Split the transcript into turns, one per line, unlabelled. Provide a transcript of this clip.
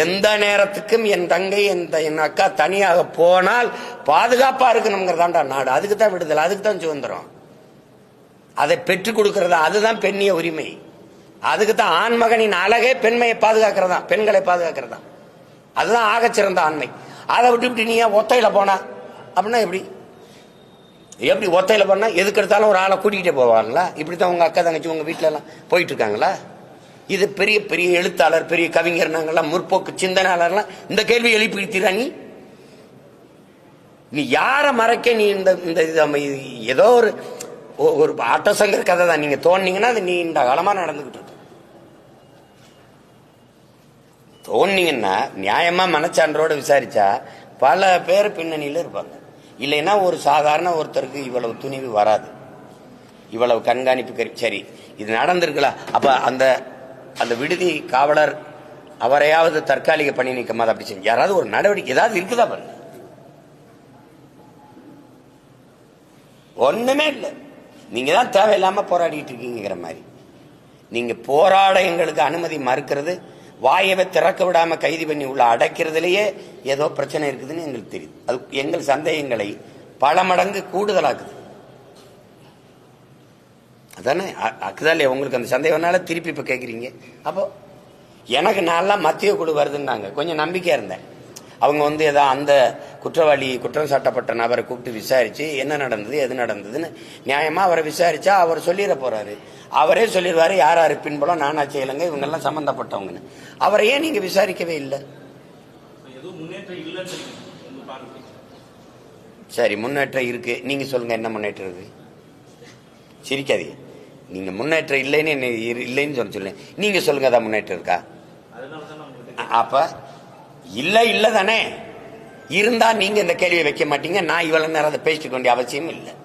எந்த நேரத்துக்கும் என் தங்கை என் அக்கா தனியாக போனால் பாதுகாப்பா இருக்கணுங்கிறதாண்டா நாடு. அதுக்கு தான் விடுதலை, அதுக்கு தான் சுதந்திரம். அதை பெற்றுக் கொடுக்கறதா, அதுதான் பெண்ணிய உரிமை. அதுக்கு தான் ஆண்மகனின் அழகே பெண்மையை பாதுகாக்கிறதா, பெண்களை பாதுகாக்கிறதா. அதுதான் ஆகச்சிறந்த ஆண்மை. அதை விட்டு நீ ஒத்தையில போனா அப்படின்னா எப்படி ஒத்தையில போனா எதுக்கு எடுத்தாலும் ஒரு ஆளை கூட்டிகிட்டே போவாங்களா? இப்படித்தான் உங்க அக்கா தங்கச்சி உங்க வீட்டுல எல்லாம் போயிட்டு இருக்காங்களா? இது பெரிய பெரிய எழுத்தாளர், பெரிய கவிஞர், நாங்கெல்லாம் முற்போக்கு சிந்தனையாளர்லாம் இந்த கேள்வி எழுப்பிடுத்தீரா? நீ யார மறைக்க? நீ இந்த ஏதோ ஒரு ஆட்டோசங்கர் கதை தான் நீங்க தோன்னீங்கன்னா அது நீ இந்த காலமா நடந்துகிட்டு இருக்கு. தோன்னீங்கன்னா நியாயமா மனச்சான்றோட விசாரிச்சா பல பேர் பின்னணியில இருப்பாங்க. இல்லைன்னா ஒரு சாதாரண ஒருத்தருக்கு இவ்வளவு துணிவு வராது, இவ்வளவு கண்காணிப்பு. சரி, இது நடந்திருக்கலாம். அப்ப அந்த விடுதி காவலர் அவரையாவது தற்காலிக பணி நீக்கமா அப்படி செஞ்சு யாராவது ஒரு நடவடிக்கை ஏதாவது இருக்குதா பாருங்க. ஒண்ணுமே இல்லை. நீங்க தான் தேவையில்லாம போராடிட்டு இருக்கீங்கிற மாதிரி. நீங்க போராட எங்களுக்கு அனுமதி மறுக்கிறது, வாயவை திறக்க விடாம கைது பண்ணி உள்ள அடைக்கிறதுலயே ஏதோ பிரச்சனை இருக்குதுன்னு எங்களுக்கு தெரியுது. அது எங்கள் சந்தேகங்களை பல மடங்கு கூடுதலாக்குது. அதானே akuதா இல்லையா? உங்களுக்கு அந்த சந்தேகம்னால திருப்பி இப்ப கேட்குறீங்க. அப்போ எனக்கு நான்லாம் மத்திய குழு வருதுன்னாங்க, கொஞ்சம் நம்பிக்கையா இருந்தேன். அவங்க ஏதோ அந்த குற்றவாளி, குற்றம் சாட்டப்பட்ட நபரை கூப்பிட்டு விசாரிச்சு என்ன நடந்தது எது நடந்ததுன்னு நியாயமா அவரை விசாரிச்சா அவர் சொல்லிட போறாரு. அவரே சொல்லிடுவாரு யார் யாரு பின்புலம் நானாச்சு இலங்கை இவங்கெல்லாம் சம்பந்தப்பட்டவங்கன்னு. அவரை ஏன் நீங்க விசாரிக்கவே இல்லை? சரி, முன்னேற்றம் இருக்கு. நீங்க சொல்லுங்க, என்ன முன்னேற்றம் இருக்கு? சிரிக்காதீங்க. நீங்க முன்னேற்றம் இல்லைன்னு இல்லைன்னு சொல்லுங்க. நீங்க சொல்லுங்க, அதான் முன்னேற்றம் இருக்கா? அப்ப இல்ல தானே. இருந்தா நீங்க இந்த கேள்வியை வைக்க மாட்டீங்க. நான் இவ்வளவு நேரம் அதை பேசிக்க வேண்டிய அவசியம் இல்லை.